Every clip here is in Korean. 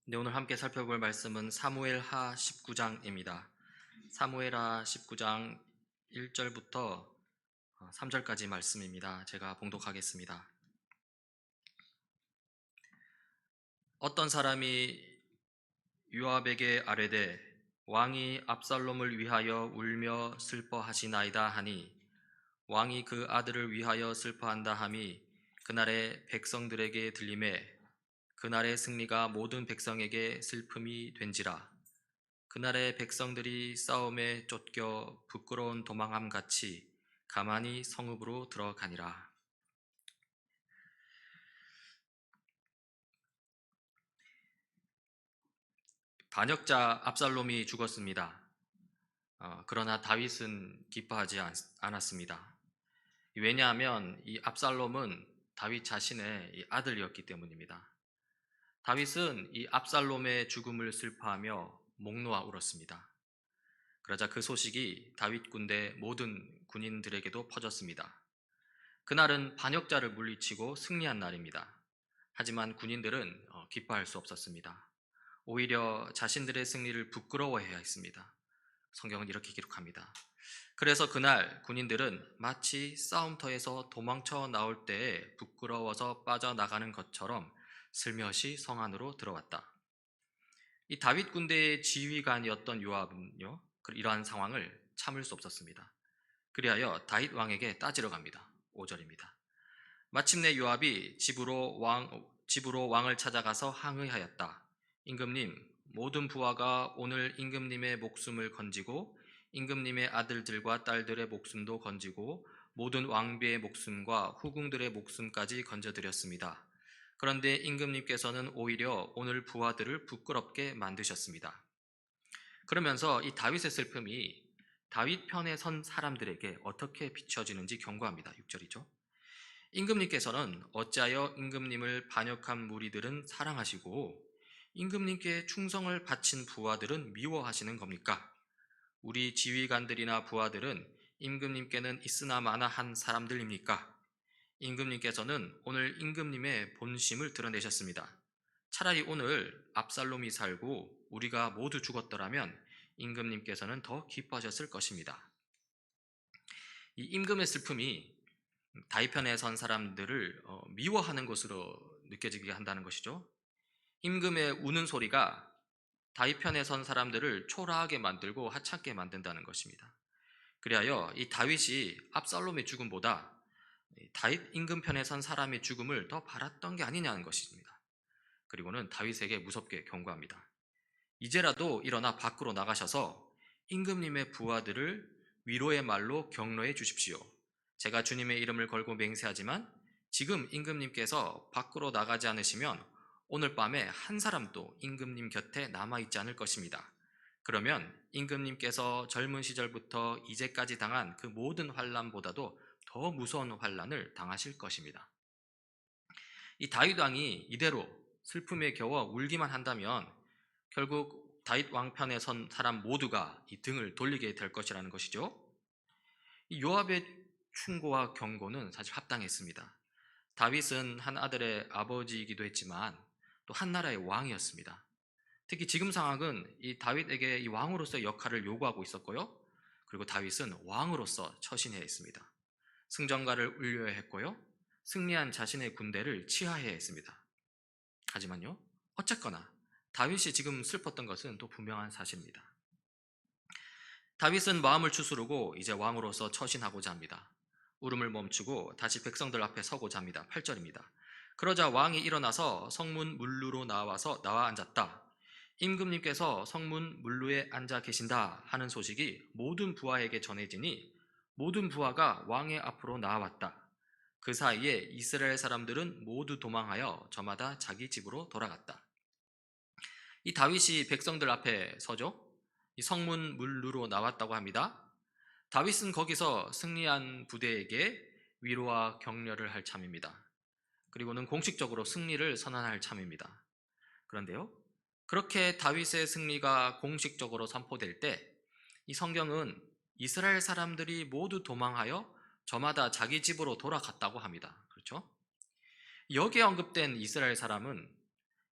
네, 오늘 함께 살펴볼 말씀은 사무엘하 19장입니다. 사무엘하 19장 1절부터 3절까지 말씀입니다. 제가 봉독하겠습니다. 어떤 사람이 요압에게 아뢰되 왕이 압살롬을 위하여 울며 슬퍼하시나이다 하니 왕이 그 아들을 위하여 슬퍼한다 함이 그날의 백성들에게 들리매 그날의 승리가 모든 백성에게 슬픔이 된지라. 그날의 백성들이 싸움에 쫓겨 부끄러운 도망함 같이 가만히 성읍으로 들어가니라. 반역자 압살롬이 죽었습니다. 그러나 다윗은 기뻐하지 않았습니다. 왜냐하면 이 압살롬은 다윗 자신의 이 아들이었기 때문입니다. 다윗은 이 압살롬의 죽음을 슬퍼하며 목 놓아 울었습니다. 그러자 그 소식이 다윗 군대 모든 군인들에게도 퍼졌습니다. 그날은 반역자를 물리치고 승리한 날입니다. 하지만 군인들은 기뻐할 수 없었습니다. 오히려 자신들의 승리를 부끄러워해야 했습니다. 성경은 이렇게 기록합니다. 그래서 그날 군인들은 마치 싸움터에서 도망쳐 나올 때에 부끄러워서 빠져나가는 것처럼 슬며시 성 안으로 들어왔다. 이 다윗 군대의 지휘관이었던 요압은요, 이러한 상황을 참을 수 없었습니다. 그리하여 다윗 왕에게 따지러 갑니다. 5절입니다. 마침내 요압이 집으로 왕을 찾아가서 항의하였다. 임금님, 모든 부하가 오늘 임금님의 목숨을 건지고 임금님의 아들들과 딸들의 목숨도 건지고 모든 왕비의 목숨과 후궁들의 목숨까지 건져드렸습니다. 그런데 임금님께서는 오히려 오늘 부하들을 부끄럽게 만드셨습니다. 그러면서 이 다윗의 슬픔이 다윗 편에 선 사람들에게 어떻게 비춰지는지 경고합니다. 6절이죠. 임금님께서는 어찌하여 임금님을 반역한 무리들은 사랑하시고 임금님께 충성을 바친 부하들은 미워하시는 겁니까? 우리 지휘관들이나 부하들은 임금님께는 있으나 마나한 사람들입니까? 임금님께서는 오늘 임금님의 본심을 드러내셨습니다. 차라리 오늘 압살롬이 살고 우리가 모두 죽었더라면 임금님께서는 더 기뻐하셨을 것입니다. 이 임금의 슬픔이 다윗 편에 선 사람들을 미워하는 것으로 느껴지게 한다는 것이죠. 임금의 우는 소리가 다윗 편에 선 사람들을 초라하게 만들고 하찮게 만든다는 것입니다. 그리하여 이 다윗이 압살롬의 죽음보다 다윗 임금 편에 선 사람의 죽음을 더 바랐던 게 아니냐는 것입니다. 그리고는 다윗에게 무섭게 경고합니다. 이제라도 일어나 밖으로 나가셔서 임금님의 부하들을 위로의 말로 격려해 주십시오. 제가 주님의 이름을 걸고 맹세하지만 지금 임금님께서 밖으로 나가지 않으시면 오늘 밤에 한 사람도 임금님 곁에 남아있지 않을 것입니다. 그러면 임금님께서 젊은 시절부터 이제까지 당한 그 모든 환난보다도 더 무서운 환난을 당하실 것입니다. 이 다윗 왕이 이대로 슬픔에 겨워 울기만 한다면 결국 다윗 왕편에 선 사람 모두가 이 등을 돌리게 될 것이라는 것이죠. 이 요압의 충고와 경고는 사실 합당했습니다. 다윗은 한 아들의 아버지이기도 했지만 또 한 나라의 왕이었습니다. 특히 지금 상황은 이 다윗에게 이 왕으로서의 역할을 요구하고 있었고요. 그리고 다윗은 왕으로서 처신해야 했습니다. 승전가를 울려야 했고요. 승리한 자신의 군대를 치하해야 했습니다. 하지만요, 어쨌거나 다윗이 지금 슬펐던 것은 또 분명한 사실입니다. 다윗은 마음을 추스르고 이제 왕으로서 처신하고자 합니다. 울음을 멈추고 다시 백성들 앞에 서고자 합니다. 8절입니다. 그러자 왕이 일어나서 성문 문루로 나와 앉았다. 임금님께서 성문 문루에 앉아 계신다 하는 소식이 모든 부하에게 전해지니 모든 부하가 왕의 앞으로 나와왔다. 그 사이에 이스라엘 사람들은 모두 도망하여 저마다 자기 집으로 돌아갔다. 이 다윗이 백성들 앞에 서죠. 이 성문 문루로 나왔다고 합니다. 다윗은 거기서 승리한 부대에게 위로와 격려를 할 참입니다. 그리고는 공식적으로 승리를 선언할 참입니다. 그런데요, 그렇게 다윗의 승리가 공식적으로 선포될 때 이 성경은 이스라엘 사람들이 모두 도망하여 저마다 자기 집으로 돌아갔다고 합니다. 그렇죠? 여기에 언급된 이스라엘 사람은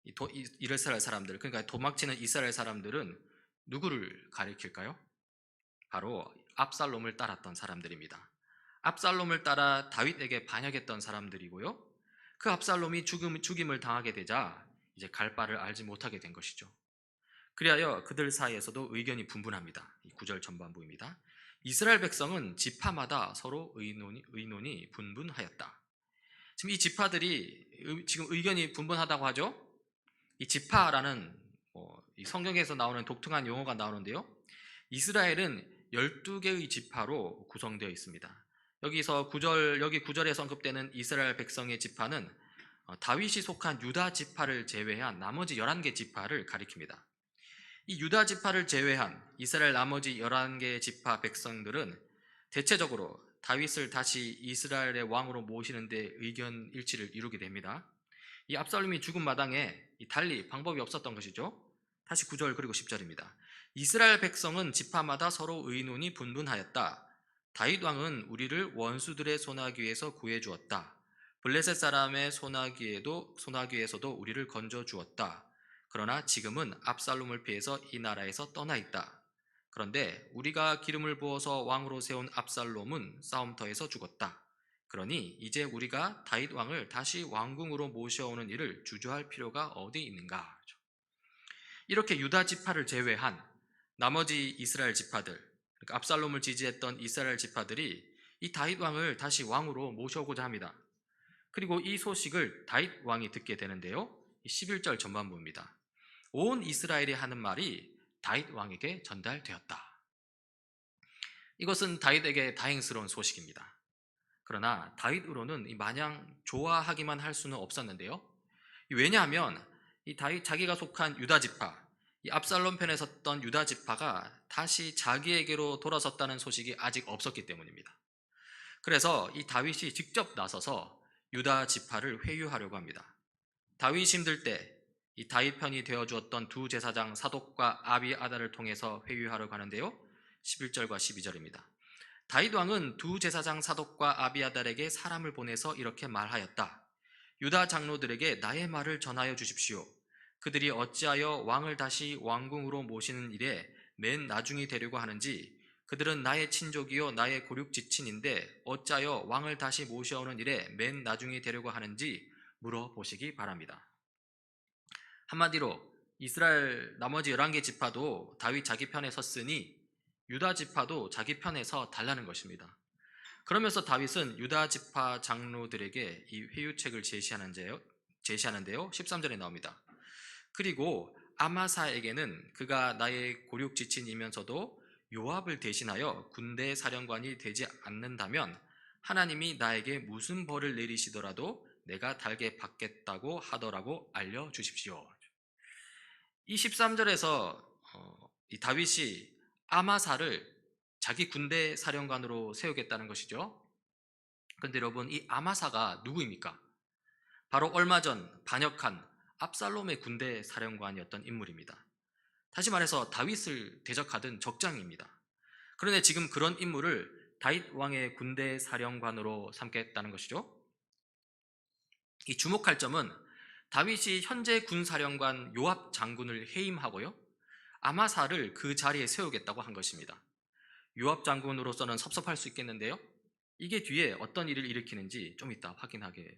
이스라엘 사람들, 그러니까 도망치는 이스라엘 사람들은 누구를 가리킬까요? 바로 압살롬을 따랐던 사람들입니다. 압살롬을 따라 다윗에게 반역했던 사람들이고요. 그 압살롬이 죽임을 당하게 되자 이제 갈 바를 알지 못하게 된 것이죠. 그리하여 그들 사이에서도 의견이 분분합니다. 이 9절 전반부입니다. 이스라엘 백성은 지파마다 서로 의논이 분분하였다. 지금 이 지파들이 지금 의견이 분분하다고 하죠. 이 지파라는 이 성경에서 나오는 독특한 용어가 나오는데요. 이스라엘은 12개의 지파로 구성되어 있습니다. 여기서 여기 9절에 언급되는 이스라엘 백성의 지파는 다윗이 속한 유다 지파를 제외한 나머지 11개 지파를 가리킵니다. 이 유다 지파를 제외한 이스라엘 나머지 11개 지파 백성들은 대체적으로 다윗을 다시 이스라엘의 왕으로 모시는 데 의견 일치를 이루게 됩니다. 이 압살롬이 죽은 마당에 달리 방법이 없었던 것이죠. 다시 9절 그리고 10절입니다. 이스라엘 백성은 지파마다 서로 의논이 분분하였다. 다윗 왕은 우리를 원수들의 손아귀에서 구해주었다. 블레셋 사람의 손아귀에서도 우리를 건져주었다. 그러나 지금은 압살롬을 피해서 이 나라에서 떠나 있다. 그런데 우리가 기름을 부어서 왕으로 세운 압살롬은 싸움터에서 죽었다. 그러니 이제 우리가 다윗 왕을 다시 왕궁으로 모셔오는 일을 주저할 필요가 어디 있는가? 이렇게 유다 지파를 제외한 나머지 이스라엘 지파들, 그러니까 압살롬을 지지했던 이스라엘 지파들이 이 다윗 왕을 다시 왕으로 모셔오고자 합니다. 그리고 이 소식을 다윗 왕이 듣게 되는데요. 11절 전반부입니다. 온 이스라엘이 하는 말이 다윗 왕에게 전달되었다. 이것은 다윗에게 다행스러운 소식입니다. 그러나 다윗으로는 마냥 좋아하기만 할 수는 없었는데요. 왜냐하면 이 다윗 자기가 속한 유다 지파, 이 압살롬 편에 섰던 유다 지파가 다시 자기에게로 돌아섰다는 소식이 아직 없었기 때문입니다. 그래서 이 다윗이 직접 나서서 유다 지파를 회유하려고 합니다. 다윗이 힘들 때 이 다윗 편이 되어주었던 두 제사장 사독과 아비아달을 통해서 회유하려고 하는데요. 11절과 12절입니다. 다윗 왕은 두 제사장 사독과 아비아달에게 사람을 보내서 이렇게 말하였다. 유다 장로들에게 나의 말을 전하여 주십시오. 그들이 어찌하여 왕을 다시 왕궁으로 모시는 일에 맨 나중이 되려고 하는지, 그들은 나의 친족이요 나의 고륙지친인데 어찌하여 왕을 다시 모셔오는 일에 맨 나중이 되려고 하는지 물어보시기 바랍니다. 한마디로 이스라엘 나머지 11개 지파도 다윗 자기 편에 섰으니 유다 지파도 자기 편에 서 달라는 것입니다. 그러면서 다윗은 유다 지파 장로들에게 이 회유책을 제시하는데요. 13절에 나옵니다. 그리고 아마사에게는 그가 나의 고륙지친이면서도 요압을 대신하여 군대 사령관이 되지 않는다면 하나님이 나에게 무슨 벌을 내리시더라도 내가 달게 받겠다고 하더라고 알려주십시오. 이 13절에서 이 다윗이 아마사를 자기 군대 사령관으로 세우겠다는 것이죠. 그런데 여러분, 이 아마사가 누구입니까? 바로 얼마 전 반역한 압살롬의 군대 사령관이었던 인물입니다. 다시 말해서 다윗을 대적하던 적장입니다. 그런데 지금 그런 인물을 다윗 왕의 군대 사령관으로 삼겠다는 것이죠. 이 주목할 점은 다윗이 현재 군사령관 요압 장군을 해임하고요, 아마사를 그 자리에 세우겠다고 한 것입니다. 요압 장군으로서는 섭섭할 수 있겠는데요, 이게 뒤에 어떤 일을 일으키는지 좀 이따 확인하게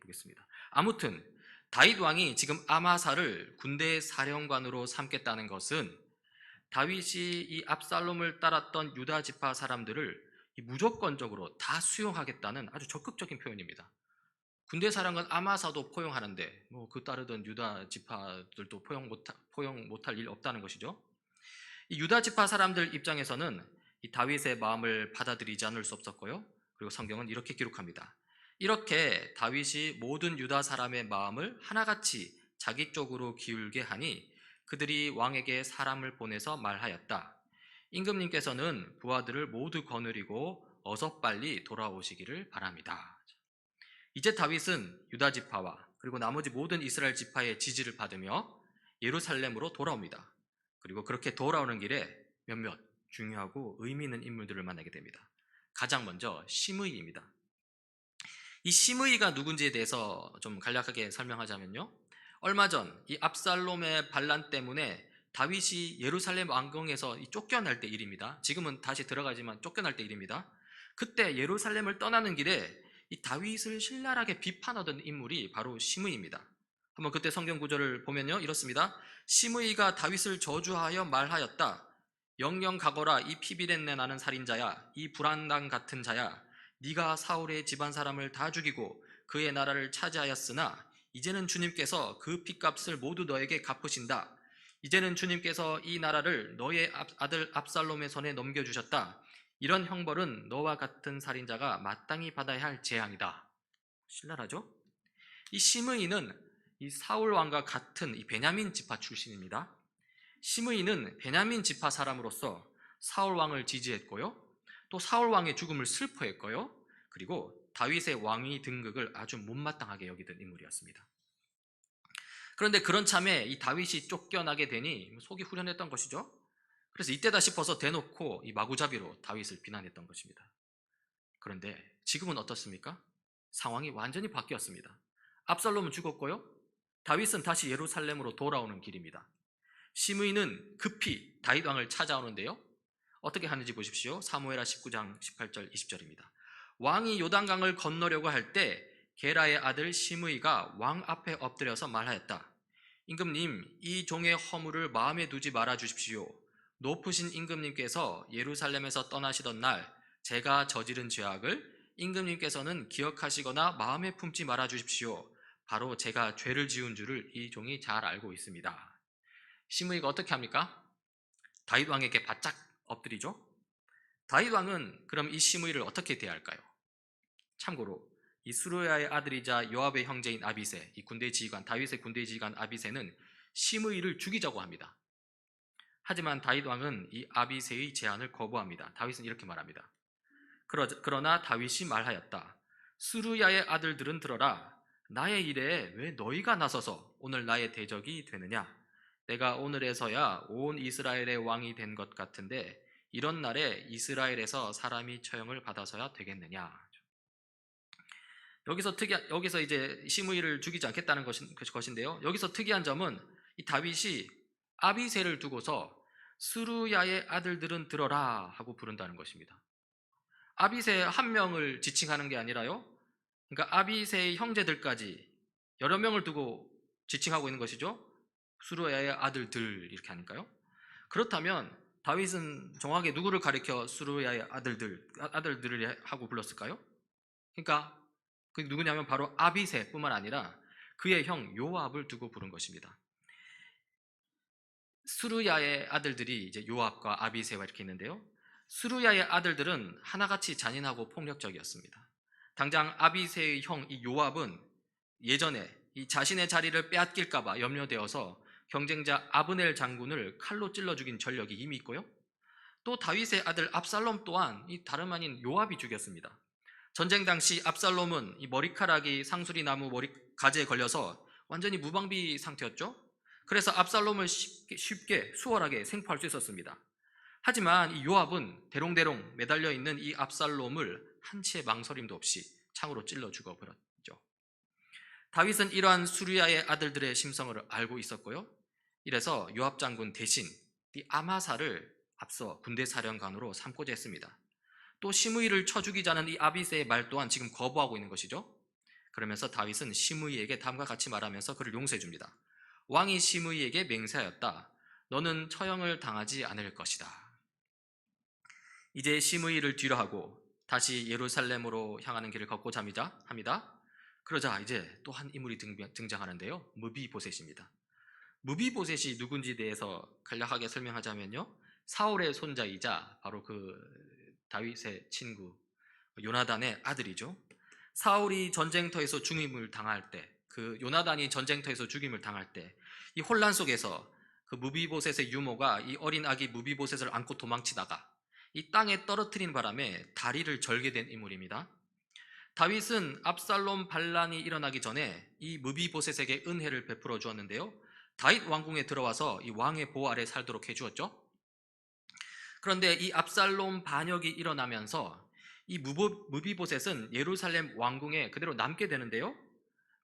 보겠습니다. 아무튼 다윗 왕이 지금 아마사를 군대 사령관으로 삼겠다는 것은 다윗이 이 압살롬을 따랐던 유다 지파 사람들을 무조건적으로 다 수용하겠다는 아주 적극적인 표현입니다. 군대 사령관 아마사도 포용하는데 그 따르던 유다 지파들도 포용 못할 일 없다는 것이죠. 이 유다 지파 사람들 입장에서는 이 다윗의 마음을 받아들이지 않을 수 없었고요. 그리고 성경은 이렇게 기록합니다. 이렇게 다윗이 모든 유다 사람의 마음을 하나같이 자기 쪽으로 기울게 하니 그들이 왕에게 사람을 보내서 말하였다. 임금님께서는 부하들을 모두 거느리고 어서 빨리 돌아오시기를 바랍니다. 이제 다윗은 유다 지파와 그리고 나머지 모든 이스라엘 지파의 지지를 받으며 예루살렘으로 돌아옵니다. 그리고 그렇게 돌아오는 길에 몇몇 중요하고 의미 있는 인물들을 만나게 됩니다. 가장 먼저 시므이입니다. 이 시므이가 누군지에 대해서 좀 간략하게 설명하자면요, 얼마 전 이 압살롬의 반란 때문에 다윗이 예루살렘 왕궁에서 쫓겨날 때 일입니다. 지금은 다시 들어가지만 쫓겨날 때 일입니다. 그때 예루살렘을 떠나는 길에 이 다윗을 신랄하게 비판하던 인물이 바로 시므이입니다. 한번 그때 성경 구절을 보면요, 이렇습니다. 시므이가 다윗을 저주하여 말하였다. 영영 가거라, 이 피비린내 나는 살인자야, 이 불안당 같은 자야. 네가 사울의 집안 사람을 다 죽이고 그의 나라를 차지하였으나 이제는 주님께서 그 핏값을 모두 너에게 갚으신다. 이제는 주님께서 이 나라를 너의 아들 압살롬의 손에 넘겨주셨다. 이런 형벌은 너와 같은 살인자가 마땅히 받아야 할 재앙이다. 신랄하죠? 이 시므이는 이 사울 왕과 같은 이 베냐민 지파 출신입니다. 시므이는 베냐민 지파 사람으로서 사울 왕을 지지했고요, 또 사울 왕의 죽음을 슬퍼했고요, 그리고 다윗의 왕위 등극을 아주 못마땅하게 여기던 인물이었습니다. 그런데 그런 참에 이 다윗이 쫓겨나게 되니 속이 후련했던 것이죠. 그래서 이때다 싶어서 대놓고 이 마구잡이로 다윗을 비난했던 것입니다. 그런데 지금은 어떻습니까? 상황이 완전히 바뀌었습니다. 압살롬은 죽었고요, 다윗은 다시 예루살렘으로 돌아오는 길입니다. 시므이는 급히 다윗 왕을 찾아오는데요, 어떻게 하는지 보십시오. 사무엘하 19장 18절 20절입니다. 왕이 요단강을 건너려고 할 때 게라의 아들 시므이가 왕 앞에 엎드려서 말하였다. 임금님, 이 종의 허물을 마음에 두지 말아 주십시오. 높으신 임금님께서 예루살렘에서 떠나시던 날 제가 저지른 죄악을 임금님께서는 기억하시거나 마음에 품지 말아 주십시오. 바로 제가 죄를 지은 줄을 이 종이 잘 알고 있습니다. 시므이가 어떻게 합니까? 다윗 왕에게 바짝 엎드리죠. 다윗 왕은 그럼 이 시므이를 어떻게 대할까요? 참고로 이 수르야의 아들이자 요압의 형제인 아비새, 이 군대 지휘관, 다윗의 군대 지휘관 아비새는 시므이를 죽이자고 합니다. 하지만 다윗 왕은 이 아비새의 제안을 거부합니다. 다윗은 이렇게 말합니다. 그러나 다윗이 말하였다. 수르야의 아들들은 들어라. 나의 일에 왜 너희가 나서서 오늘 나의 대적이 되느냐? 내가 오늘에서야 온 이스라엘의 왕이 된 것 같은데 이런 날에 이스라엘에서 사람이 처형을 받아서야 되겠느냐? 여기서 이제 시므이를 죽이지 않겠다는 것인데요. 여기서 특이한 점은 이 다윗이 아비새를 두고서 스루야의 아들들은 들어라 하고 부른다는 것입니다. 아비새 한 명을 지칭하는 게 아니라요, 그러니까 아비새의 형제들까지 여러 명을 두고 지칭하고 있는 것이죠. 수르야의 아들들 이렇게 하니까요. 그렇다면 다윗은 정확하게 누구를 가리켜 수르야의 아들들을 하고 불렀을까요? 그러니까 그 누구냐면 바로 아비새뿐만 아니라 그의 형 요압을 두고 부른 것입니다. 수르야의 아들들이 이제 요압과 아비새와 이렇게 있는데요. 수르야의 아들들은 하나같이 잔인하고 폭력적이었습니다. 당장 아비새의 형 이 요압은 예전에 이 자신의 자리를 빼앗길까봐 염려되어서 경쟁자 아브넬 장군을 칼로 찔러 죽인 전력이 이미 있고요. 또 다윗의 아들 압살롬 또한 이 다름 아닌 요압이 죽였습니다. 전쟁 당시 압살롬은 이 머리카락이 상수리 나무 가지에 걸려서 완전히 무방비 상태였죠. 그래서 압살롬을 쉽게 수월하게 생포할 수 있었습니다. 하지만 이 요압은 대롱대롱 매달려 있는 이 압살롬을 한치의 망설임도 없이 창으로 찔러 죽어버렸죠. 다윗은 이러한 수르야의 아들들의 심성을 알고 있었고요. 이래서 요압 장군 대신 이 아마사를 앞서 군대 사령관으로 삼고자 했습니다. 또 시므이를 쳐 죽이자는 이 아비새의 말 또한 지금 거부하고 있는 것이죠. 그러면서 다윗은 시므이에게 다음과 같이 말하면서 그를 용서해 줍니다. 왕이 시므이에게 맹세하였다. 너는 처형을 당하지 않을 것이다. 이제 시므이를 뒤로하고 다시 예루살렘으로 향하는 길을 걷고자 합니다. 그러자 이제 또 한 인물이 등장하는데요. 무비보셋입니다. 무비보셋이 누군지 대해서 간략하게 설명하자면요, 사울의 손자이자 바로 그 다윗의 친구 요나단의 아들이죠. 사울이 전쟁터에서 죽임을 당할 때, 그 요나단이 전쟁터에서 죽임을 당할 때 이 혼란 속에서 그 무비보셋의 유모가 이 어린 아기 무비보셋을 안고 도망치다가 이 땅에 떨어뜨린 바람에 다리를 절게 된 인물입니다. 다윗은 압살롬 반란이 일어나기 전에 이 무비보셋에게 은혜를 베풀어 주었는데요, 다윗 왕궁에 들어와서 이 왕의 보호 아래 살도록 해주었죠. 그런데 이 압살롬 반역이 일어나면서 이 무비보셋은 예루살렘 왕궁에 그대로 남게 되는데요,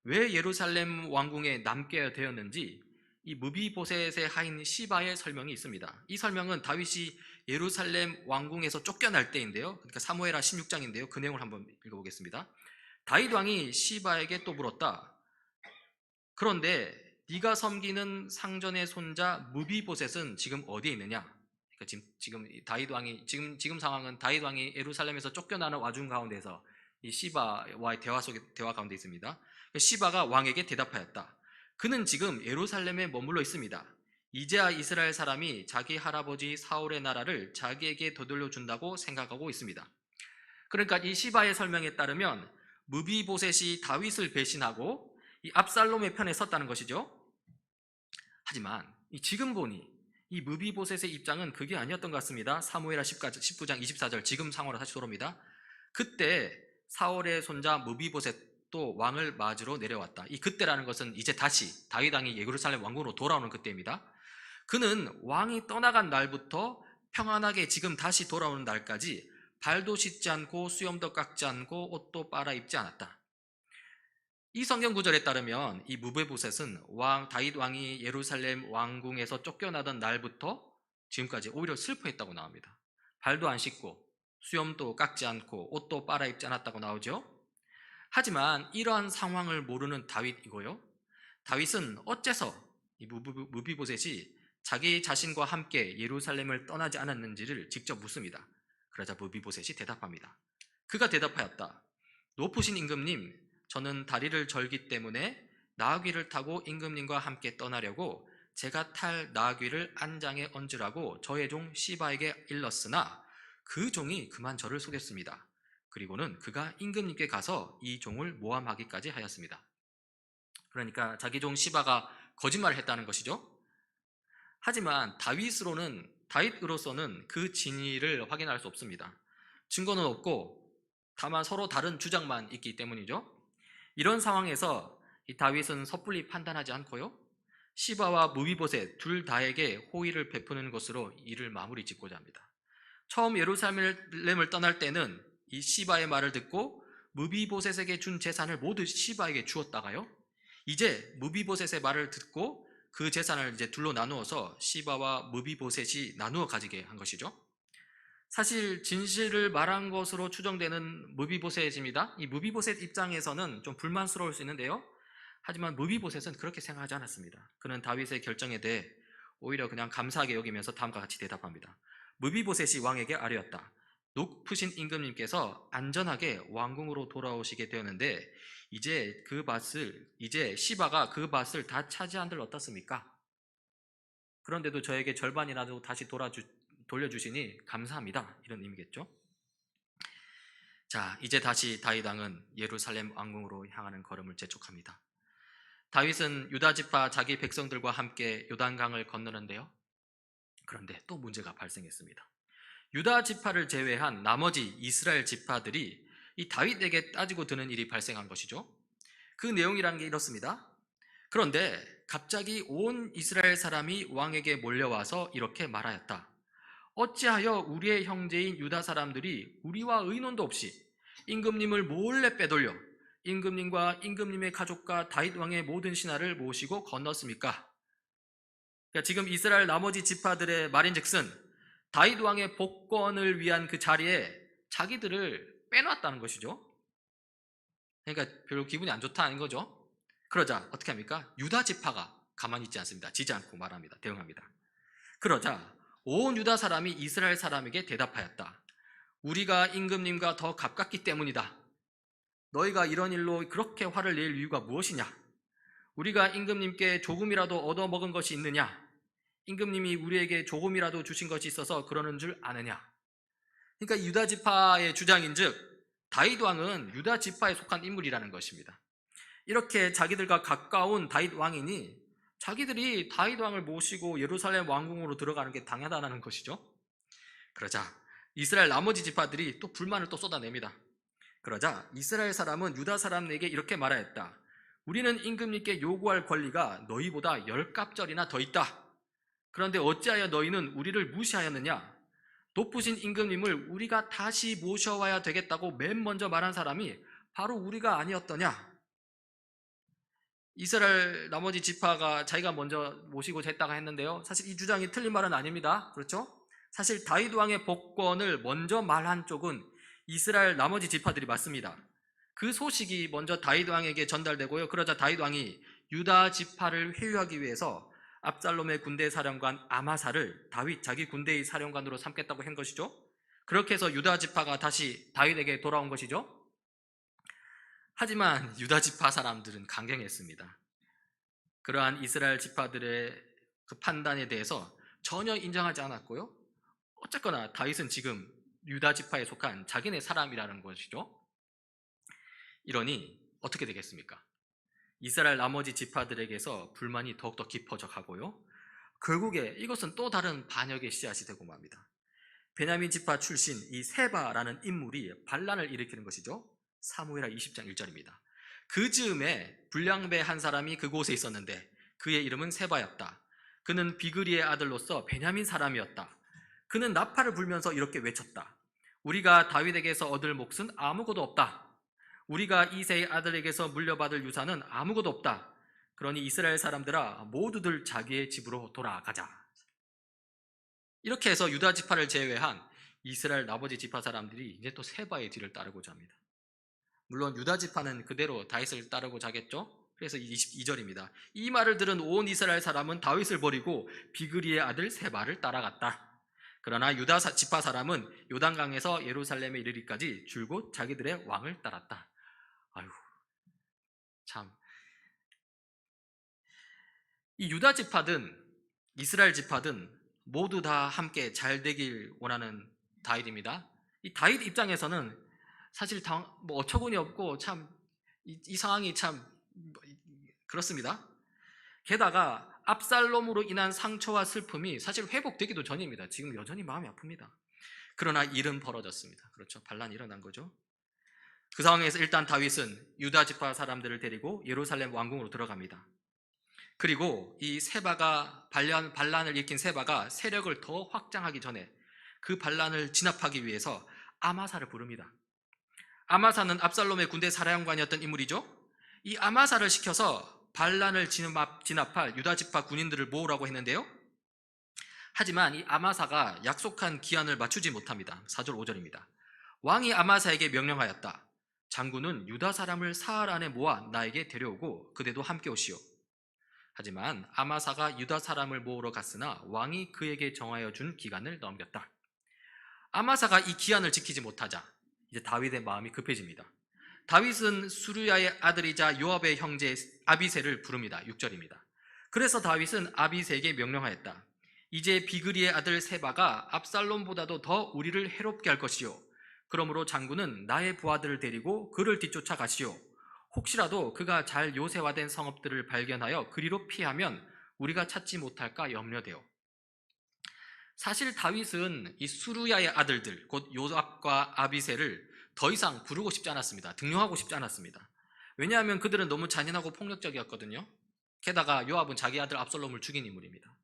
왜 예루살렘 왕궁에 남게 되었는지 이 무비보셋의 하인 시바의 설명이 있습니다. 이 설명은 다윗이 예루살렘 왕궁에서 쫓겨날 때인데요. 그러니까 사무엘하 16장인데요. 그 내용을 한번 읽어보겠습니다. 다윗 왕이 시바에게 또 물었다. 그런데 네가 섬기는 상전의 손자 무비보셋은 지금 어디에 있느냐? 그러니까 지금 다윗 왕이 지금 상황은 다윗 왕이 예루살렘에서 쫓겨나는 와중 가운데서 이 시바와의 대화 가운데 있습니다. 시바가 왕에게 대답하였다. 그는 지금 예루살렘에 머물러 있습니다. 이제야 이스라엘 사람이 자기 할아버지 사울의 나라를 자기에게 되돌려 준다고 생각하고 있습니다. 그러니까 이 시바의 설명에 따르면 무비보셋이 다윗을 배신하고 이 압살롬의 편에 섰다는 것이죠. 하지만 지금 보니 이 무비보셋의 입장은 그게 아니었던 것 같습니다. 사무엘하 19장 24절 지금 상황으로 다시 돌아옵니다. 그때 사울의 손자 무비보셋도 왕을 맞으러 내려왔다. 이 그때라는 것은 이제 다시 다윗 왕이 예루살렘 왕궁으로 돌아오는 그때입니다. 그는 왕이 떠나간 날부터 평안하게 지금 다시 돌아오는 날까지 발도 씻지 않고 수염도 깎지 않고 옷도 빨아 입지 않았다. 이 성경 구절에 따르면 이 무비보셋은 다윗 왕이 예루살렘 왕궁에서 쫓겨나던 날부터 지금까지 오히려 슬퍼했다고 나옵니다. 발도 안 씻고 수염도 깎지 않고 옷도 빨아 입지 않았다고 나오죠. 하지만 이러한 상황을 모르는 다윗이고요. 다윗은 어째서 이 무비보셋이 자기 자신과 함께 예루살렘을 떠나지 않았는지를 직접 묻습니다. 그러자 무비보셋이 대답합니다. 그가 대답하였다. 높으신 임금님, 저는 다리를 절기 때문에 나귀를 타고 임금님과 함께 떠나려고 제가 탈 나귀를 안장에 얹으라고 저의 종 시바에게 일렀으나 그 종이 그만 저를 속였습니다. 그리고는 그가 임금님께 가서 이 종을 모함하기까지 하였습니다. 그러니까 자기 종 시바가 거짓말을 했다는 것이죠. 하지만 다윗으로서는 그 진위를 확인할 수 없습니다. 증거는 없고 다만 서로 다른 주장만 있기 때문이죠. 이런 상황에서 이 다윗은 섣불리 판단하지 않고요. 시바와 무비보셋 둘 다에게 호의를 베푸는 것으로 일을 마무리 짓고자 합니다. 처음 예루살렘을 떠날 때는 이 시바의 말을 듣고 무비보셋에게 준 재산을 모두 시바에게 주었다가요. 이제 무비보셋의 말을 듣고 그 재산을 이제 둘로 나누어서 시바와 무비보셋이 나누어 가지게 한 것이죠. 사실 진실을 말한 것으로 추정되는 무비보셋입니다. 이 무비보셋 입장에서는 좀 불만스러울 수 있는데요. 하지만 무비보셋은 그렇게 생각하지 않았습니다. 그는 다윗의 결정에 대해 오히려 그냥 감사하게 여기면서 다음과 같이 대답합니다. 무비보셋이 왕에게 아뢰었다. 높으신 임금님께서 안전하게 왕궁으로 돌아오시게 되었는데 이제 시바가 그 밭을 다 차지한들 어떻습니까? 그런데도 저에게 절반이라도 다시 돌려주시니 감사합니다. 이런 의미겠죠. 자, 이제 다시 다윗 왕은 예루살렘 왕궁으로 향하는 걸음을 재촉합니다. 다윗은 유다 지파 자기 백성들과 함께 요단강을 건너는데요. 그런데 또 문제가 발생했습니다. 유다 지파를 제외한 나머지 이스라엘 지파들이 이 다윗에게 따지고 드는 일이 발생한 것이죠. 그 내용이란 게 이렇습니다. 그런데 갑자기 온 이스라엘 사람이 왕에게 몰려와서 이렇게 말하였다. 어찌하여 우리의 형제인 유다 사람들이 우리와 의논도 없이 임금님을 몰래 빼돌려 임금님과 임금님의 가족과 다윗 왕의 모든 신하를 모시고 건넜습니까? 그러니까 지금 이스라엘 나머지 지파들의 말인즉슨 다윗 왕의 복권을 위한 그 자리에 자기들을 빼놨다는 것이죠. 그러니까 별로 기분이 안 좋다는 거죠. 그러자 어떻게 합니까? 유다 지파가 가만히 있지 않습니다. 지지 않고 말합니다. 대응합니다. 그러자 온 유다 사람이 이스라엘 사람에게 대답하였다. 우리가 임금님과 더 가깝기 때문이다. 너희가 이런 일로 그렇게 화를 낼 이유가 무엇이냐? 우리가 임금님께 조금이라도 얻어먹은 것이 있느냐? 임금님이 우리에게 조금이라도 주신 것이 있어서 그러는 줄 아느냐? 그러니까 유다 지파의 주장인즉 다윗 왕은 유다 지파에 속한 인물이라는 것입니다. 이렇게 자기들과 가까운 다윗 왕이니 자기들이 다윗 왕을 모시고 예루살렘 왕궁으로 들어가는 게 당연하다는 것이죠. 그러자 이스라엘 나머지 지파들이 또 불만을 또 쏟아냅니다. 그러자 이스라엘 사람은 유다 사람에게 이렇게 말하였다. 우리는 임금님께 요구할 권리가 너희보다 10갑절이나 더 있다. 그런데 어찌하여 너희는 우리를 무시하였느냐? 높으신 임금님을 우리가 다시 모셔와야 되겠다고 맨 먼저 말한 사람이 바로 우리가 아니었더냐? 이스라엘 나머지 지파가 자기가 먼저 모시고 했다가 했는데요. 사실 이 주장이 틀린 말은 아닙니다. 그렇죠? 사실 다윗 왕의 복권을 먼저 말한 쪽은 이스라엘 나머지 지파들이 맞습니다. 그 소식이 먼저 다윗 왕에게 전달되고요. 그러자 다윗 왕이 유다 지파를 회유하기 위해서 압살롬의 군대 사령관 아마사를 다윗 자기 군대의 사령관으로 삼겠다고 한 것이죠. 그렇게 해서 유다 지파가 다시 다윗에게 돌아온 것이죠. 하지만 유다 지파 사람들은 강경했습니다. 그러한 이스라엘 지파들의 그 판단에 대해서 전혀 인정하지 않았고요. 어쨌거나 다윗은 지금 유다 지파에 속한 자기네 사람이라는 것이죠. 이러니 어떻게 되겠습니까? 이스라엘 나머지 지파들에게서 불만이 더욱더 깊어져 가고요. 결국에 이것은 또 다른 반역의 씨앗이 되고 맙니다. 베냐민 지파 출신 이 세바라는 인물이 반란을 일으키는 것이죠. 사무엘하 20장 1절입니다. 그 즈음에 불량배 한 사람이 그곳에 있었는데 그의 이름은 세바였다. 그는 비그리의 아들로서 베냐민 사람이었다. 그는 나팔을 불면서 이렇게 외쳤다. 우리가 다윗에게서 얻을 몫은 아무것도 없다. 우리가 이새의 아들에게서 물려받을 유산은 아무것도 없다. 그러니 이스라엘 사람들아 모두들 자기의 집으로 돌아가자. 이렇게 해서 유다 지파를 제외한 이스라엘 나머지 지파 사람들이 이제 또 세바의 뒤를 따르고자 합니다. 물론 유다 지파는 그대로 다윗을 따르고자 하겠죠. 그래서 22절입니다. 이 말을 들은 온 이스라엘 사람은 다윗을 버리고 비그리의 아들 세바를 따라갔다. 그러나 유다 지파 사람은 요단강에서 예루살렘에 이르기까지 줄곧 자기들의 왕을 따랐다. 아유, 참. 이 유다 지파든 이스라엘 지파든 모두 다 함께 잘 되길 원하는 다윗입니다. 이 다윗 입장에서는 사실 뭐 어처구니 없고 참 이 상황이 참 그렇습니다. 게다가 압살롬으로 인한 상처와 슬픔이 사실 회복되기도 전입니다. 지금 여전히 마음이 아픕니다. 그러나 일은 벌어졌습니다. 그렇죠. 반란이 일어난 거죠. 그 상황에서 일단 다윗은 유다 지파 사람들을 데리고 예루살렘 왕궁으로 들어갑니다. 그리고 이 세바가 반란을 일으킨 세바가 세력을 더 확장하기 전에 그 반란을 진압하기 위해서 아마사를 부릅니다. 아마사는 압살롬의 군대 사령관이었던 인물이죠. 이 아마사를 시켜서 반란을 진압할 유다 지파 군인들을 모으라고 했는데요. 하지만 이 아마사가 약속한 기한을 맞추지 못합니다. 4절 5절입니다. 왕이 아마사에게 명령하였다. 장군은 유다 사람을 사흘 안에 모아 나에게 데려오고 그대도 함께 오시오. 하지만 아마사가 유다 사람을 모으러 갔으나 왕이 그에게 정하여 준 기간을 넘겼다. 아마사가 이 기한을 지키지 못하자 이제 다윗의 마음이 급해집니다. 다윗은 수르야의 아들이자 요압의 형제 아비새를 부릅니다. 6절입니다. 그래서 다윗은 아비새에게 명령하였다. 이제 비그리의 아들 세바가 압살롬보다도 더 우리를 해롭게 할 것이요. 그러므로 장군은 나의 부하들을 데리고 그를 뒤쫓아 가시오. 혹시라도 그가 잘 요새화된 성읍들을 발견하여 그리로 피하면 우리가 찾지 못할까 염려되오. 사실 다윗은 이 수르야의 아들들 곧 요압과 아비새를 더 이상 부르고 싶지 않았습니다. 등용하고 싶지 않았습니다. 왜냐하면 그들은 너무 잔인하고 폭력적이었거든요. 게다가 요압은 자기 아들 압살롬을 죽인 인물입니다.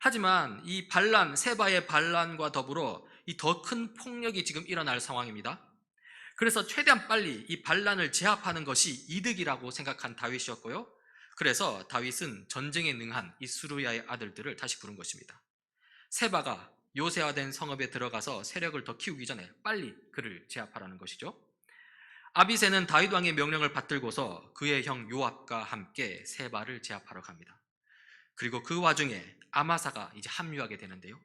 하지만 이 반란, 세바의 반란과 더불어 이 더 큰 폭력이 지금 일어날 상황입니다. 그래서 최대한 빨리 이 반란을 제압하는 것이 이득이라고 생각한 다윗이었고요. 그래서 다윗은 전쟁에 능한 이 수르야의 아들들을 다시 부른 것입니다. 세바가 요새화된 성읍에 들어가서 세력을 더 키우기 전에 빨리 그를 제압하라는 것이죠. 아비새는 다윗 왕의 명령을 받들고서 그의 형 요압과 함께 세바를 제압하러 갑니다. 그리고 그 와중에 아마사가 이제 합류하게 되는데요.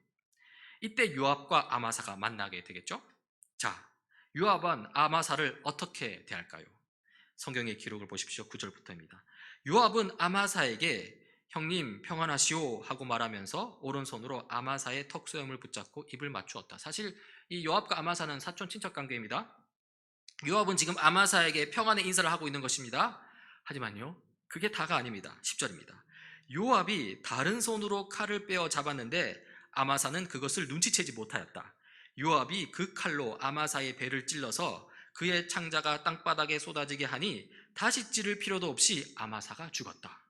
이때 요압과 아마사가 만나게 되겠죠. 자, 요압은 아마사를 어떻게 대할까요? 성경의 기록을 보십시오. 9절부터입니다. 요압은 아마사에게 형님 평안하시오 하고 말하면서 오른손으로 아마사의 턱수염을 붙잡고 입을 맞추었다. 사실 이 요압과 아마사는 사촌 친척 관계입니다. 요압은 지금 아마사에게 평안의 인사를 하고 있는 것입니다. 하지만요, 그게 다가 아닙니다. 10절입니다. 요압이 다른 손으로 칼을 빼어 잡았는데 아마사는 그것을 눈치채지 못하였다. 요압이 그 칼로 아마사의 배를 찔러서 그의 창자가 땅바닥에 쏟아지게 하니 다시 찌를 필요도 없이 아마사가 죽었다.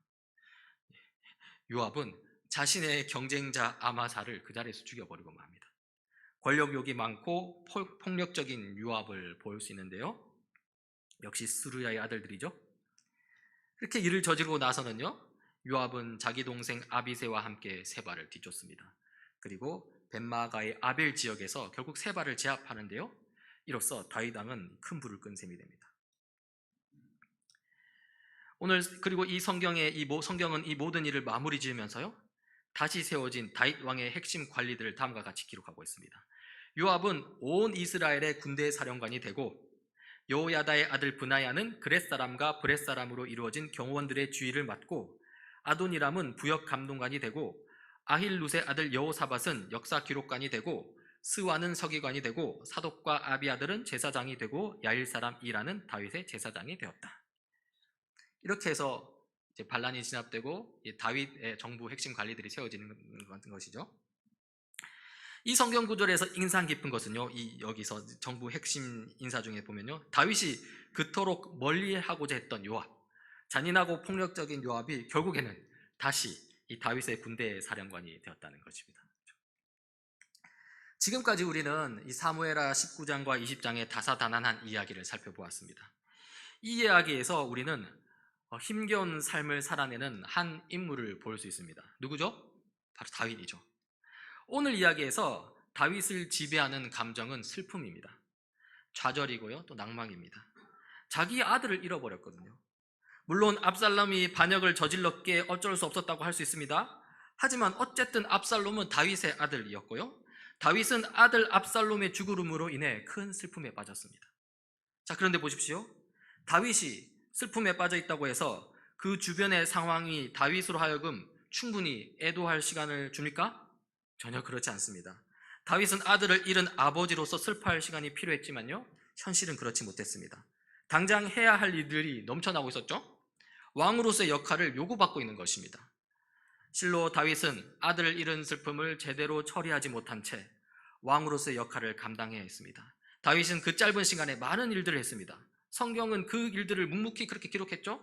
요압은 자신의 경쟁자 아마사를 그 자리에서 죽여버리고 맙니다. 권력욕이 많고 폭력적인 요압을 보일 수 있는데요. 역시 스루야의 아들들이죠. 이렇게 일을 저지르고 나서는요, 요압은 자기 동생 아비새와 함께 세바를 뒤쫓습니다. 그리고 벳마가의 아벨 지역에서 결국 세바를 제압하는데요, 이로써 다윗 왕은 큰 불을 끈 셈이 됩니다. 오늘 그리고 이 성경은 이 모든 일을 마무리 지으면서요, 다시 세워진 다윗 왕의 핵심 관리들을 다음과 같이 기록하고 있습니다. 요압은 온 이스라엘의 군대 사령관이 되고, 여호야다의 아들 브나야는 그렛 사람과 브렛 사람으로 이루어진 경호원들의 주의를 맡고, 아도니람은 부역 감독관이 되고, 아힐룻의 아들 여호사밧은 역사 기록관이 되고, 스와는 서기관이 되고, 사독과 아비아들은 제사장이 되고, 야일 사람 이라는 다윗의 제사장이 되었다. 이렇게 해서 이제 반란이 진압되고 다윗의 정부 핵심 관리들이 세워지는 것이죠. 이 성경 구절에서 인상 깊은 것은요, 여기서 정부 핵심 인사 중에 보면요, 다윗이 그토록 멀리하고자 했던 요압, 잔인하고 폭력적인 요압이 결국에는 다시 이 다윗의 군대 사령관이 되었다는 것입니다. 지금까지 우리는 이 사무엘하 19장과 20장의 다사다난한 이야기를 살펴보았습니다. 이 이야기에서 우리는 힘겨운 삶을 살아내는 한 인물을 볼 수 있습니다. 누구죠? 바로 다윗이죠. 오늘 이야기에서 다윗을 지배하는 감정은 슬픔입니다. 좌절이고요, 또 낭망입니다. 자기 아들을 잃어버렸거든요. 물론 압살롬이 반역을 저질렀기에 어쩔 수 없었다고 할 수 있습니다. 하지만 어쨌든 압살롬은 다윗의 아들이었고요, 다윗은 아들 압살롬의 죽음으로 인해 큰 슬픔에 빠졌습니다. 자, 그런데 보십시오. 다윗이 슬픔에 빠져 있다고 해서 그 주변의 상황이 다윗으로 하여금 충분히 애도할 시간을 줍니까? 전혀 그렇지 않습니다. 다윗은 아들을 잃은 아버지로서 슬퍼할 시간이 필요했지만요, 현실은 그렇지 못했습니다. 당장 해야 할 일들이 넘쳐나고 있었죠. 왕으로서의 역할을 요구받고 있는 것입니다. 실로 다윗은 아들을 잃은 슬픔을 제대로 처리하지 못한 채 왕으로서의 역할을 감당해야 했습니다. 다윗은 그 짧은 시간에 많은 일들을 했습니다. 성경은 그 일들을 묵묵히 그렇게 기록했죠.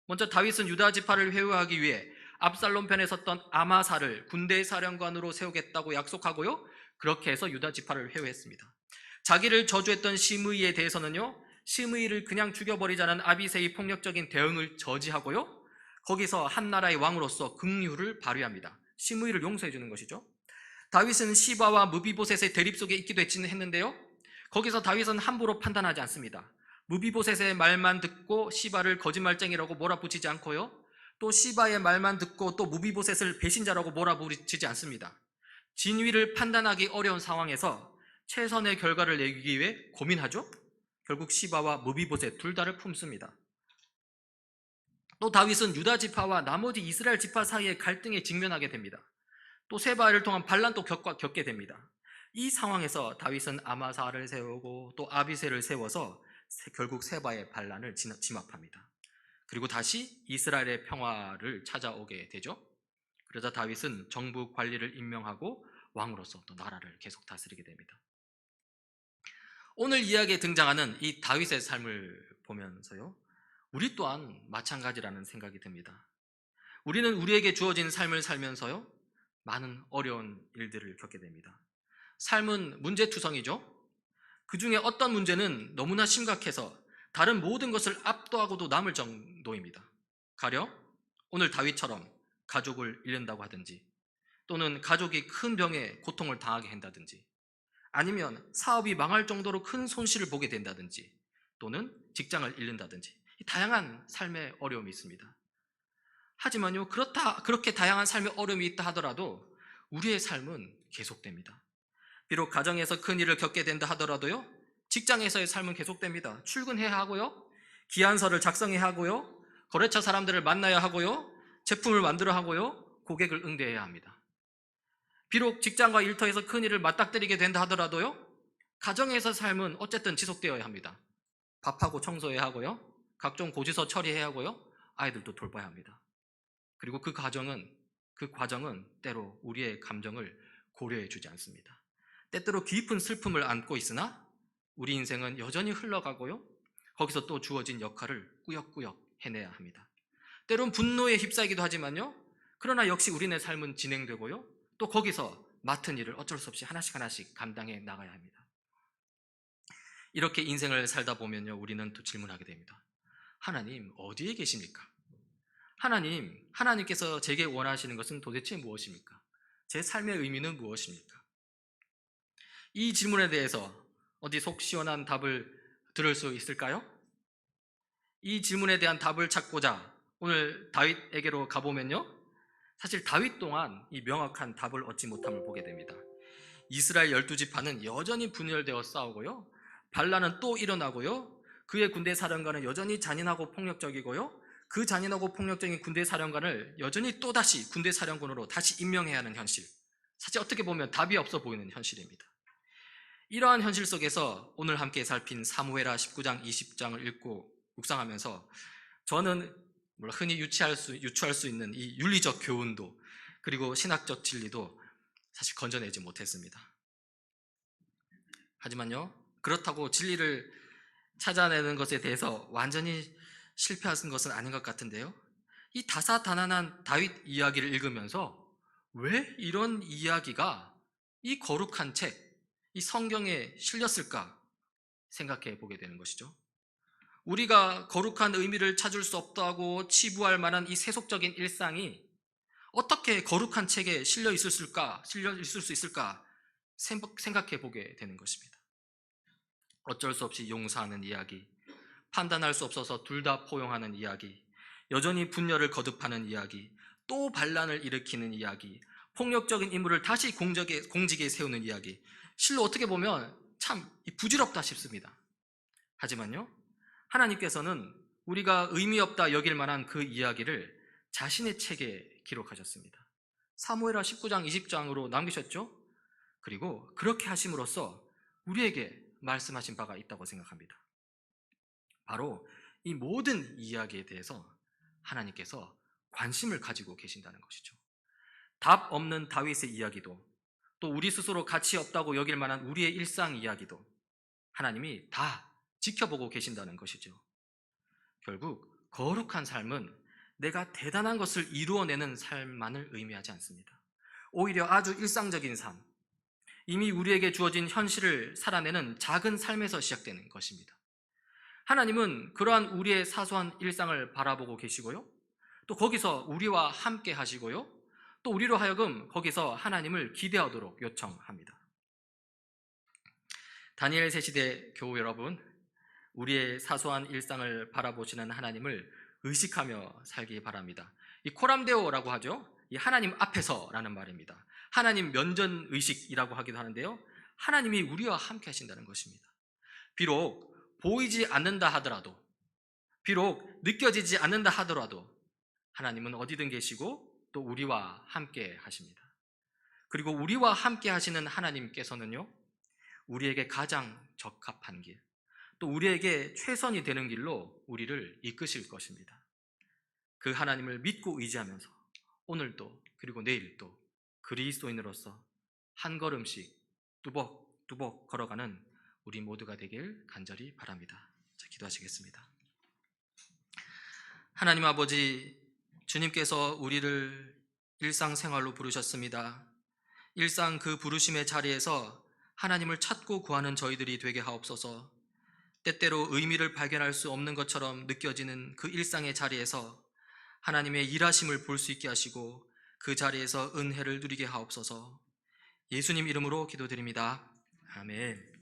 먼저 다윗은 유다 지파를 회유하기 위해 압살롬 편에 섰던 아마사를 군대 사령관으로 세우겠다고 약속하고요, 그렇게 해서 유다 지파를 회유했습니다. 자기를 저주했던 시므이에 대해서는요, 시므이를 그냥 죽여버리자는 아비새의 폭력적인 대응을 저지하고요, 거기서 한 나라의 왕으로서 긍휼을 발휘합니다. 시므이를 용서해 주는 것이죠. 다윗은 시바와 무비보셋의 대립 속에 있기도 했는데요, 거기서 다윗은 함부로 판단하지 않습니다. 무비보셋의 말만 듣고 시바를 거짓말쟁이라고 몰아붙이지 않고요, 또 시바의 말만 듣고 또 무비보셋을 배신자라고 몰아붙이지 않습니다. 진위를 판단하기 어려운 상황에서 최선의 결과를 내기 위해 고민하죠. 결국 시바와 무비보셋 둘 다를 품습니다. 또 다윗은 유다 지파와 나머지 이스라엘 지파 사이의 갈등에 직면하게 됩니다. 또 세바를 통한 반란도 겪게 됩니다. 이 상황에서 다윗은 아마사를 세우고 또 아비새를 세워서 결국 세바의 반란을 진압합니다. 그리고 다시 이스라엘의 평화를 찾아오게 되죠. 그러자 다윗은 정부 관리를 임명하고 왕으로서 또 나라를 계속 다스리게 됩니다. 오늘 이야기에 등장하는 이 다윗의 삶을 보면서요, 우리 또한 마찬가지라는 생각이 듭니다. 우리는 우리에게 주어진 삶을 살면서요, 많은 어려운 일들을 겪게 됩니다. 삶은 문제투성이죠. 그 중에 어떤 문제는 너무나 심각해서 다른 모든 것을 압도하고도 남을 정도입니다. 가령 오늘 다윗처럼 가족을 잃는다고 하든지, 또는 가족이 큰 병에 고통을 당하게 한다든지, 아니면 사업이 망할 정도로 큰 손실을 보게 된다든지, 또는 직장을 잃는다든지, 다양한 삶의 어려움이 있습니다. 하지만요, 그렇게 다양한 삶의 어려움이 있다 하더라도 우리의 삶은 계속됩니다. 비록 가정에서 큰 일을 겪게 된다 하더라도요, 직장에서의 삶은 계속됩니다. 출근해야 하고요, 기한서를 작성해야 하고요, 거래처 사람들을 만나야 하고요, 제품을 만들어 하고요, 고객을 응대해야 합니다. 비록 직장과 일터에서 큰 일을 맞닥뜨리게 된다 하더라도요, 가정에서 삶은 어쨌든 지속되어야 합니다. 밥하고 청소해야 하고요, 각종 고지서 처리해야 하고요, 아이들도 돌봐야 합니다. 그리고 그 과정은 때로 우리의 감정을 고려해 주지 않습니다. 때때로 깊은 슬픔을 안고 있으나 우리 인생은 여전히 흘러가고요, 거기서 또 주어진 역할을 꾸역꾸역 해내야 합니다. 때론 분노에 휩싸이기도 하지만요, 그러나 역시 우리네 삶은 진행되고요, 또 거기서 맡은 일을 어쩔 수 없이 하나씩 감당해 나가야 합니다. 이렇게 인생을 살다 보면요, 우리는 또 질문하게 됩니다. 하나님 어디에 계십니까? 하나님께서 제게 원하시는 것은 도대체 무엇입니까? 제 삶의 의미는 무엇입니까? 이 질문에 대해서 어디 속 시원한 답을 들을 수 있을까요? 이 질문에 대한 답을 찾고자 오늘 다윗에게로 가보면요, 사실 다윗 또한 이 명확한 답을 얻지 못함을 보게 됩니다. 이스라엘 12지파는 여전히 분열되어 싸우고요, 반란은 또 일어나고요, 그의 군대 사령관은 여전히 잔인하고 폭력적이고요, 그 잔인하고 폭력적인 군대 사령관을 여전히 또다시 군대 사령관으로 다시 임명해야 하는 현실, 사실 어떻게 보면 답이 없어 보이는 현실입니다. 이러한 현실 속에서 오늘 함께 살핀 사무엘하 19장 20장을 읽고 묵상하면서 저는 흔히 유추할 수 있는 이 윤리적 교훈도, 그리고 신학적 진리도 사실 건져내지 못했습니다. 하지만요, 그렇다고 진리를 찾아내는 것에 대해서 완전히 실패한 것은 아닌 것 같은데요, 이 다사다난한 다윗 이야기를 읽으면서 왜 이런 이야기가 이 거룩한 책, 이 성경에 실렸을까 생각해 보게 되는 것이죠. 우리가 거룩한 의미를 찾을 수 없다고 치부할 만한 이 세속적인 일상이 어떻게 거룩한 책에 실려 있을 수 있을까 생각해 보게 되는 것입니다. 어쩔 수 없이 용서하는 이야기, 판단할 수 없어서 둘 다 포용하는 이야기, 여전히 분열을 거듭하는 이야기, 또 반란을 일으키는 이야기, 폭력적인 인물을 다시 공직에 세우는 이야기, 실로 어떻게 보면 참 부질없다 싶습니다. 하지만요, 하나님께서는 우리가 의미 없다 여길 만한 그 이야기를 자신의 책에 기록하셨습니다. 사무엘하 19장 20장으로 남기셨죠? 그리고 그렇게 하심으로써 우리에게 말씀하신 바가 있다고 생각합니다. 바로 이 모든 이야기에 대해서 하나님께서 관심을 가지고 계신다는 것이죠. 답 없는 다윗의 이야기도, 또 우리 스스로 가치 없다고 여길 만한 우리의 일상 이야기도 하나님이 다 지켜보고 계신다는 것이죠. 결국 거룩한 삶은 내가 대단한 것을 이루어내는 삶만을 의미하지 않습니다. 오히려 아주 일상적인 삶, 이미 우리에게 주어진 현실을 살아내는 작은 삶에서 시작되는 것입니다. 하나님은 그러한 우리의 사소한 일상을 바라보고 계시고요, 또 거기서 우리와 함께 하시고요, 또 우리로 하여금 거기서 하나님을 기대하도록 요청합니다. 다니엘 세시대 교우 여러분, 우리의 사소한 일상을 바라보시는 하나님을 의식하며 살기 바랍니다. 이 코람데오라고 하죠. 이 하나님 앞에서라는 말입니다. 하나님 면전의식이라고 하기도 하는데요, 하나님이 우리와 함께 하신다는 것입니다. 비록 보이지 않는다 하더라도, 비록 느껴지지 않는다 하더라도 하나님은 어디든 계시고 또 우리와 함께 하십니다. 그리고 우리와 함께 하시는 하나님께서는요, 우리에게 가장 적합한 길, 또 우리에게 최선이 되는 길로 우리를 이끄실 것입니다. 그 하나님을 믿고 의지하면서 오늘도 그리고 내일도 그리스도인으로서 한 걸음씩 뚜벅뚜벅 걸어가는 우리 모두가 되길 간절히 바랍니다. 자, 기도하시겠습니다. 하나님 아버지, 주님께서 우리를 일상생활로 부르셨습니다. 일상 그 부르심의 자리에서 하나님을 찾고 구하는 저희들이 되게 하옵소서. 때때로 의미를 발견할 수 없는 것처럼 느껴지는 그 일상의 자리에서 하나님의 일하심을 볼 수 있게 하시고 그 자리에서 은혜를 누리게 하옵소서. 예수님 이름으로 기도드립니다. 아멘.